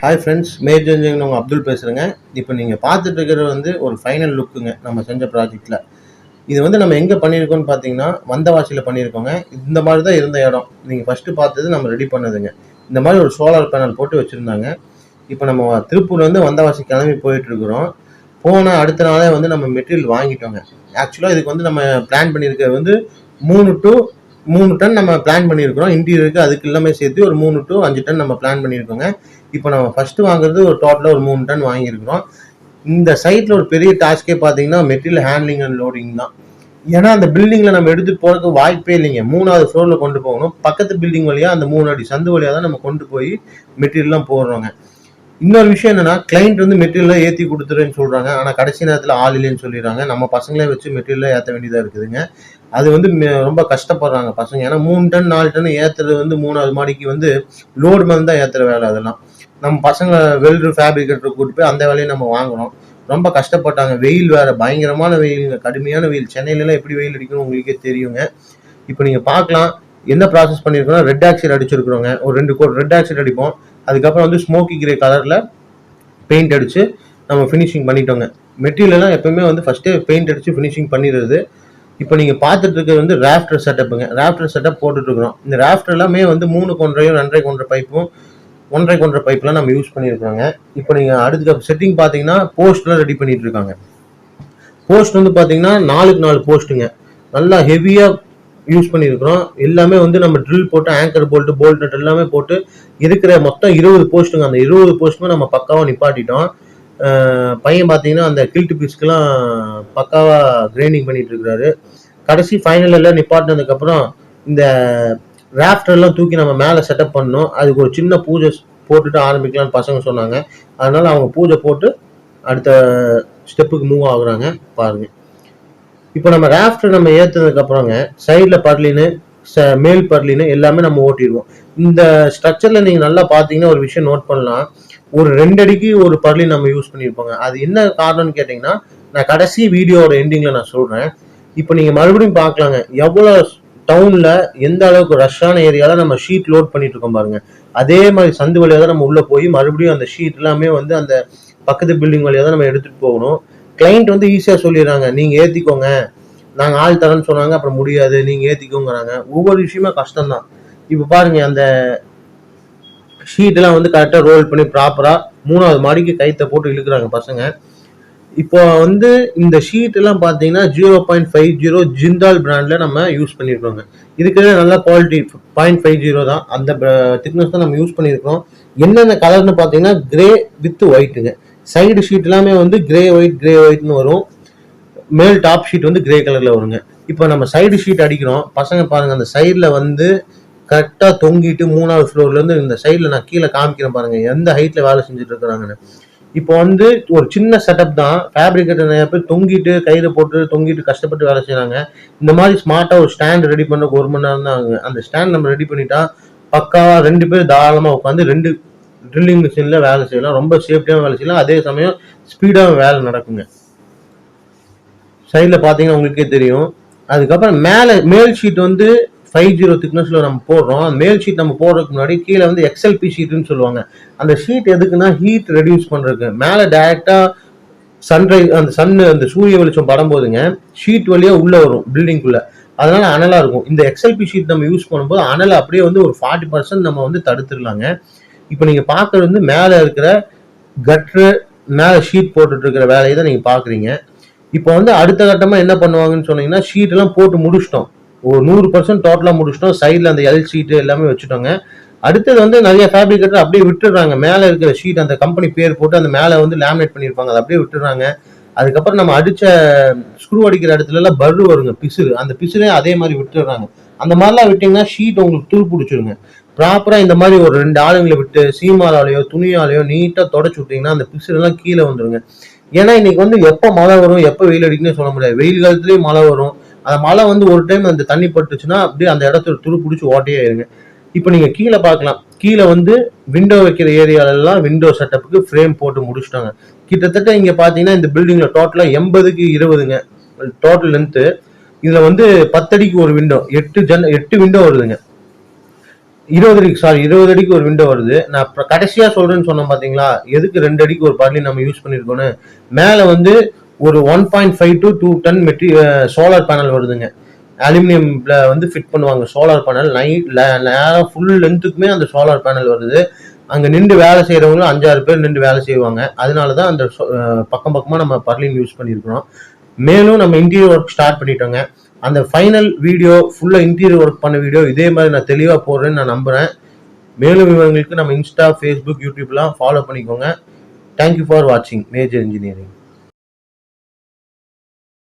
Hi friends, major உங்கள் அப்துல் பேசுகிறேங்க. இப்போ நீங்கள் பார்த்துட்டு இருக்கிறது வந்து ஒரு ஃபைனல் லுக்குங்க நம்ம செஞ்ச ப்ராஜெக்டில். இது வந்து நம்ம எங்கே பண்ணியிருக்கோம்னு பார்த்தீங்கன்னா வந்தவாசியில் பண்ணியிருக்கோங்க. இந்த மாதிரி தான் இருந்த இடம். நீங்கள் ஃபஸ்ட்டு பார்த்தது நம்ம ரெடி பண்ணதுங்க. இந்த மாதிரி ஒரு சோலார் பேனல் போட்டு வச்சுருந்தாங்க. இப்போ நம்ம திருப்பூர்லேருந்து வந்தவாசி கிளம்பி போயிட்டுருக்குறோம். போன அடுத்த நாளே வந்து நம்ம மெட்டீரியல் வாங்கிட்டோங்க. ஆக்சுவலாக இதுக்கு வந்து நம்ம பிளான் பண்ணியிருக்கிறது வந்து 3 டன் நம்ம பிளான் பண்ணியிருக்கிறோம். இன்டீரியருக்கு அதுக்கு எல்லாமே சேர்த்து ஒரு 3 to 5 டன் நம்ம பிளான் பண்ணியிருக்கோங்க. இப்போ நம்ம ஃபஸ்ட்டு வாங்குறது ஒரு டோட்டலாக ஒரு 3 டன் வாங்கியிருக்கிறோம். இந்த சைட்டில் ஒரு பெரிய டாஸ்கே பார்த்தீங்கன்னா மெட்டீரியல் ஹேண்ட்லிங் அண்ட் லோடிங் தான். ஏன்னா அந்த பில்டிங்கில் நம்ம எடுத்துகிட்டு போகிறதுக்கு வாய்ப்பே இல்லைங்க. 3வது ஃப்ளோரில் கொண்டு போகணும். பக்கத்து பில்டிங் வழியாக அந்த 3 அடி சந்து வழியாக தான் நம்ம கொண்டு போய் மெட்டீரியல்லாம் போடுறோங்க. இன்னொரு விஷயம் என்னன்னா, கிளைண்ட் வந்து மெட்டீரியலை ஏற்றி கொடுத்துருன்னு சொல்கிறாங்க. ஆனால் கடைசி நேரத்தில் ஆள் இல்லைன்னு சொல்லிடுறாங்க. நம்ம பசங்களே வச்சு மெட்டீரியலை ஏற்ற வேண்டியதாக இருக்குதுங்க. அது வந்து ரொம்ப கஷ்டப்படுறாங்க பசங்க. ஏன்னா 3 டன் 4 டன் ஏற்றுறது வந்து 3வது மாடிக்கு வந்து லோடு மேலே தான் ஏற்றுற வேலை. அதெல்லாம் நம்ம பசங்க வெல்டர் ஃபேப்ரிகேட்டர் கூட்டு போய் அந்த வேலையை நம்ம வாங்குறோம். ரொம்ப கஷ்டப்பட்டாங்க. வெயில் வேற பயங்கரமான வெயிலுங்க, கடுமையான வெயில். சென்னையிலலாம் எப்படி வெயில் அடிக்கணும் உங்களுக்கே தெரியுங்க. இப்போ நீங்கள் பார்க்கலாம் என்ன ப்ராசஸ் பண்ணியிருக்கோம்னா, ரெட் ஆக்சைடு அடிச்சிருக்கிறோங்க. ஒரு 2 கோட் ரெட் ஆக்சைடு அடிப்போம். அதுக்கப்புறம் வந்து ஸ்மோக்கி கிரே கலரில் பெயிண்ட் அடித்து நம்ம ஃபினிஷிங் பண்ணிட்டோங்க. மெட்டீரியல்லாம் எப்பவுமே வந்து ஃபஸ்ட்டே பெயிண்ட் அடித்து ஃபினிஷிங் பண்ணிடுறது. இப்போ நீங்கள் பார்த்துட்டு இருக்கிறது வந்து ராஃப்டர் செட்டப்புங்க. ராஃப்டர் செட்டப் போட்டுட்ருக்குறோம். இந்த ராஃப்டர் எல்லாமே வந்து 3 கொன்றையும் 2.5 கொன்ற பைப்பும் 1.5 கொன்ற பைப்லாம் நம்ம யூஸ் பண்ணியிருக்காங்க. இப்போ நீங்கள் அடுத்த செட்டிங் பார்த்தீங்கன்னா போஸ்ட்லாம் ரெடி பண்ணிட்டு இருக்காங்க. போஸ்ட் வந்து பார்த்தீங்கன்னா 4க்கு 4 போஸ்ட்டுங்க. நல்லா ஹெவியாக யூஸ் பண்ணியிருக்கிறோம். எல்லாமே வந்து நம்ம ட்ரில் போட்டு ஆங்கர் போல்ட் நட் எல்லாமே போட்டு இருக்கிற மொத்தம் 20 போஸ்ட்டுங்க. அந்த 20 போஸ்ட்டுமே நம்ம பக்காவாக நிப்பாட்டிட்டோம். பையன் பார்த்தீங்கன்னா அந்த கில்ட் பீஸ்க்கெல்லாம் பக்காவாக கிரைண்டிங் பண்ணிட்டு இருக்கிறாரு. கடைசி ஃபைனல் எல்லாம் நிப்பாட்டினதுக்கப்புறம் இந்த ராஃப்டர்லாம் தூக்கி நம்ம மேலே செட்டப் பண்ணோம். அதுக்கு ஒரு சின்ன பூஜை போட்டுட்டு ஆரம்பிக்கலாம்னு பசங்க சொன்னாங்க. அதனால அவங்க பூஜை போட்டு அடுத்த ஸ்டெப்புக்கு மூவ் ஆகுறாங்க பாருங்க. இப்போ நம்ம ராஃப்டர் நம்ம ஏற்றுனதுக்கப்புறங்க சைடில் பர்லின்னு மேல் பர்லின்னு எல்லாமே நம்ம ஓட்டிடுவோம். இந்த ஸ்ட்ரக்சரில் நீங்கள் நல்லா பார்த்தீங்கன்னா ஒரு விஷயம் நோட் பண்ணலாம். ஒரு 2 அடிக்கு ஒரு பர்லின் நம்ம யூஸ் பண்ணியிருப்போங்க. அது என்ன காரணம்னு கேட்டிங்கன்னா, நான் கடைசி வீடியோட எண்டிங்கில் நான் சொல்கிறேன். இப்போ நீங்கள் மறுபடியும் பார்க்கலாங்க எவ்வளோ டவுனில் எந்த அளவுக்கு ரஷ்ஷான ஏரியாவில் நம்ம ஷீட் லோட் பண்ணிட்டு இருக்கோம் பாருங்க. அதே மாதிரி சந்து வழியாக தான் நம்ம உள்ளே போய் மறுபடியும் அந்த ஷீட் எல்லாமே வந்து அந்த பக்கத்து பில்டிங் வழியாக தான் நம்ம எடுத்துகிட்டு போகணும். கிளைண்ட் வந்து ஈஸியாக சொல்லிடுறாங்க, நீங்கள் ஏற்றிக்கோங்க, நாங்கள் ஆள் தரேன்னு சொன்னாங்க, அப்புறம் முடியாது நீங்கள் ஏற்றிக்கோங்கிறாங்க. ஒவ்வொரு விஷயமே கஷ்டம்தான். இப்போ பாருங்க அந்த ஷீட்டெல்லாம் வந்து கரெக்டாக ரோல் பண்ணி ப்ராப்பராக 3வது மாடிக்கு கைத்தை போட்டு இழுக்கிறாங்க பசங்க. இப்போ வந்து இந்த ஷீட் எல்லாம் பார்த்தீங்கன்னா 0.50 ஜிந்தால் பிராண்டில் நம்ம யூஸ் பண்ணியிருக்கோங்க. இதுக்கு நல்ல குவாலிட்டி 0.50 தான். அந்த திக்னஸ் தான் நம்ம யூஸ் பண்ணியிருக்கோம். என்னென்ன கலர்னு பார்த்தீங்கன்னா கிரே வித் ஒயிட்டுங்க. சைடு ஷீட் எல்லாமே வந்து கிரே ஒயிட்னு வரும். மேல் டாப் ஷீட் வந்து கிரே கலரில் வருங்க. இப்போ நம்ம சைடு ஷீட் அடிக்கிறோம். பசங்க பாருங்கள் அந்த சைடில் வந்து கரெக்டாக தொங்கிட்டு 3வது ஃப்ளோர்லேருந்து இந்த சைடில் நான் கீழே காமிக்கிறேன் பாருங்கள் எந்த ஹைட்டில் வேலை செஞ்சுட்டு இருக்கிறாங்கன்னு. இப்போ வந்து ஒரு சின்ன செட்டப் தான். ஃபேப்ரிகேட்டர் நிறைய பேர் தொங்கிட்டு கையில் போட்டு தொங்கிட்டு கஷ்டப்பட்டு வேலை செய்கிறாங்க. இந்த மாதிரி ஸ்மார்ட்டாக ஒரு ஸ்டாண்ட் ரெடி பண்ண 1 மணி நேரம் தான் ஆகுங்க. அந்த ஸ்டாண்ட் நம்ம ரெடி பண்ணிட்டா பக்காவாக 2 பேர் தாராளமாக உட்காந்து 2 ட்ரில்லிங் மிஷினில் வேலை செய்யலாம். ரொம்ப சேஃப்டியாக வேலை செய்யலாம். அதே சமயம் ஸ்பீடாக வேலை நடக்குங்க. சைடில் பார்த்தீங்கன்னா உங்களுக்கே தெரியும். அதுக்கப்புறம் மேல் ஷீட் வந்து 50 திக்னஸ்ல நம்ம போடுறோம். அந்த மேல் ஷீட் நம்ம போடுறதுக்கு முன்னாடி கீழே வந்து XLP ஷீட்னு சொல்லுவாங்க. அந்த ஷீட் எதுக்குன்னா ஹீட் ரெடியூஸ் பண்ணுறதுக்கு. மேலே டைரக்டா அந்த சூரிய வெளிச்சம் படும்போதுங்க ஷீட் வழியா உள்ள வரும் பில்டிங்குள்ள. அதனால அனலா இருக்கும். இந்த XLP ஷீட் நம்ம யூஸ் பண்ணும்போது அனலை அப்படியே வந்து ஒரு 40% நம்ம வந்து தடுத்துடலாங்க. இப்போ நீங்க பார்க்கறது வந்து மேலே இருக்கிற கட்ரு மேலே ஷீட் போட்டுட்டு இருக்கிற வேலையை தான் நீங்க பாக்குறீங்க. இப்போ வந்து அடுத்த கட்டமா என்ன பண்ணுவாங்கன்னு சொன்னீங்கன்னா, ஷீட் எல்லாம் போட்டு முடிச்சிட்டோம். ஒரு 100% டோட்டலா முடிச்சிட்டோம். சைடில் அந்த எல் ஷீட் எல்லாமே வச்சுட்டோங்க. அடுத்தது வந்து நிறைய ஃபேப்ரிகேட்டர் அப்படியே விட்டுடுறாங்க. மேலே இருக்கிற ஷீட் அந்த கம்பெனி பேர் போட்டு அந்த மேலே வந்து லேமினேட் பண்ணியிருப்பாங்க, அதை அப்படியே விட்டுடுறாங்க. அதுக்கப்புறம் நம்ம அடிச்ச ஸ்க்ரூ அடிக்கிற இடத்துல எல்லாம் பர்ரு வருங்க, பிசுறு. அந்த பிசுரே அதே மாதிரி விட்டுடுறாங்க. அந்த மாதிரிலாம் விட்டீங்கன்னா ஷீட் உங்களுக்கு துரு பிடிச்சிருங்க. ப்ராப்பரா இந்த மாதிரி ஒரு 2 ஆளுங்களை விட்டு சீமாலாலேயோ துணியாலேயோ நீட்டா தொடச்சு விட்டீங்கன்னா அந்த பிசுரெல்லாம் கீழே வந்துருங்க. ஏன்னா இன்னைக்கு வந்து எப்போ மழை வரும் எப்போ வெயில் அடிக்குன்னு சொல்ல முடியாது. வெயில் காலத்துலேயும் மழை வரும். அந்த மழை வந்து ஒரு டைம் அந்த தண்ணி பட்டுச்சுன்னா அப்படியே அந்த இடத்துல துரு பிடிச்சி ஓட்டையே இருங்க. இப்போ நீங்கள் கீழே பார்க்கலாம். கீழே வந்து விண்டோ வைக்கிற ஏரியாலெல்லாம் விண்டோ செட்டப்புக்கு ஃப்ரேம் போட்டு முடிச்சிட்டாங்க. கிட்டத்தட்ட இங்கே பார்த்தீங்கன்னா இந்த பில்டிங்கில் டோட்டலாக 80க்கு 20ங்க டோட்டல் லென்த்து. இதில் வந்து 10 அடிக்கு ஒரு விண்டோ, 8 விண்டோ வருதுங்க. 20 அடிக்கு ஒரு விண்டோ வருது. நான் கடைசியா சொல்றேன்னு சொன்னேன் பாத்தீங்களா, எதுக்கு 2 அடிக்கு ஒரு பர்லின் நம்ம யூஸ் பண்ணிருக்கோம்னு. மேல வந்து ஒரு 1.5 to 2 டன் சோலார் பேனல் வருதுங்க. அலுமினியம்ல வந்து ஃபிட் பண்ணுவாங்க சோலார் பேனல். நேரம் ஃபுல் லென்த்துக்குமே அந்த சோலார் பேனல் வருது. அங்க நின்று வேலை செய்யறவங்க 5-6 பேர் நின்று வேலை செய்வாங்க. அதனாலதான் அந்த பக்கம் பக்கமா நம்ம பர்லின் யூஸ் பண்ணிருக்கிறோம். மேலும் நம்ம இன்டீரியர் ஒர்க் ஸ்டார்ட் பண்ணிட்டோங்க. அந்த ஃபைனல் வீடியோ ஃபுல்லா இன்டீரியர் ஒர்க் பண்ண வீடியோ இதே மாதிரி நான் தெளிவா போடுறேன்னு நான் நம்புறேன். மேலும் விவரங்களுக்கு நம்ம இன்ஸ்டா, ஃபேஸ்புக், யூடியூப்லாம் ஃபாலோ பண்ணிக்கோங்க. தேங்க்யூ ஃபார் வாட்சிங் மேஜர் இன்ஜினியரிங்.